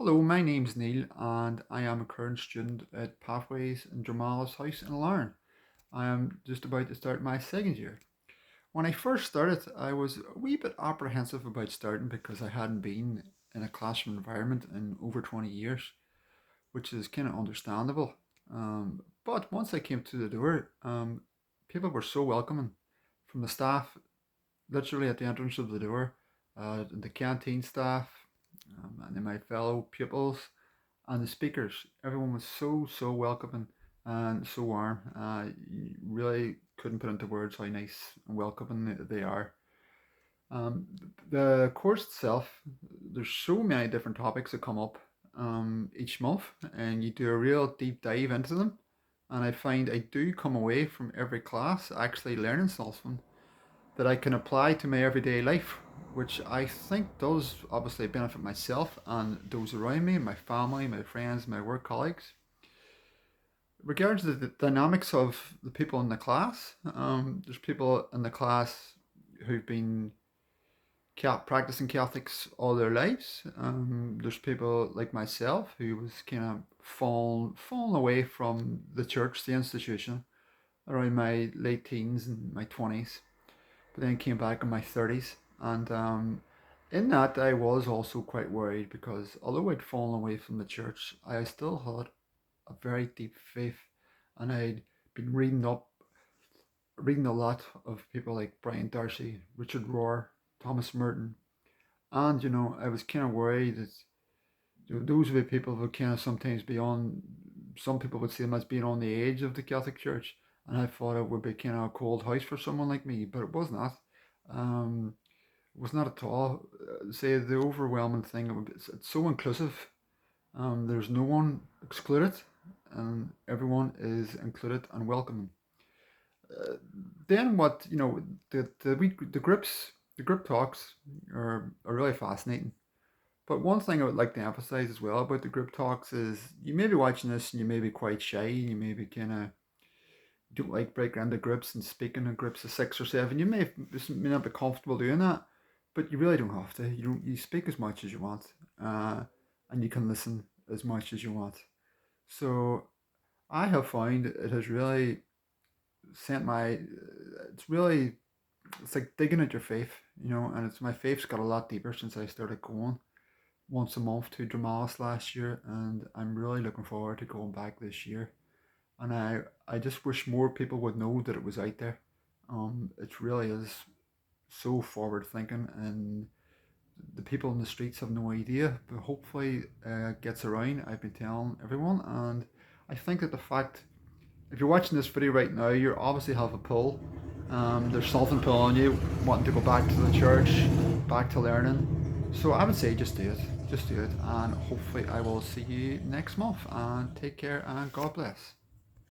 Hello, my name's Neil and I am a current student at Pathways in Drumalis House in Larne. I am just about to start my second year. When I first started, I was a wee bit apprehensive about starting because I hadn't been in a classroom environment in over 20 years, which is kind of understandable. But once I came to the door, people were so welcoming from the staff, literally at the entrance of the door, the canteen staff, and then my fellow pupils and the speakers. Everyone was so welcoming and so warm. You really couldn't put into words how nice and welcoming they are. Um, the course itself, there's so many different topics that come up each month, and you do a real deep dive into them. And I find I do come away from every class actually learning something that I can apply to my everyday life, which I think does obviously benefit myself and those around me, my family, my friends, my work colleagues. Regards to the dynamics of the people in the class, there's people in the class who've been practicing Catholics all their lives. There's people like myself who was kind of fallen away from the church, the institution, around my late teens and my 20s, but then came back in my 30s. And in that, I was also quite worried because although I'd fallen away from the church, I still had a very deep faith, and I'd been reading a lot of people like Brian Darcy, Richard Rohr, Thomas Merton, and I was kind of worried that those would be people who kind of sometimes be on. Some people would see them as being on the edge of the Catholic Church, and I thought it would be kind of a cold house for someone like me, but it was not. It was not at all. Say the overwhelming thing. It's so inclusive. There's no one excluded, and everyone is included and welcome. Uh, then what the group talks are really fascinating. But one thing I would like to emphasize as well about the group talks is you may be watching this and you may be quite shy. You may be kind of don't like breaking into groups and speaking in groups of six or seven. You may not be comfortable doing that, but you really don't have to. You speak as much as you want, and you can listen as much as you want. So I have found it has really sent my. It's really it's like digging at your faith, and it's my faith's got a lot deeper since I started going once a month to Drumalis last year, and I'm really looking forward to going back this year. And I just wish more people would know that it was out there. It really is so forward thinking, and the people in the streets have no idea, but hopefully it gets around. I've been telling everyone, and I think that the fact, if you're watching this video right now, you obviously have a pull. There's something pulling you, wanting to go back to the church, back to learning. So I would say just do it, and hopefully I will see you next month. And take care, and God bless.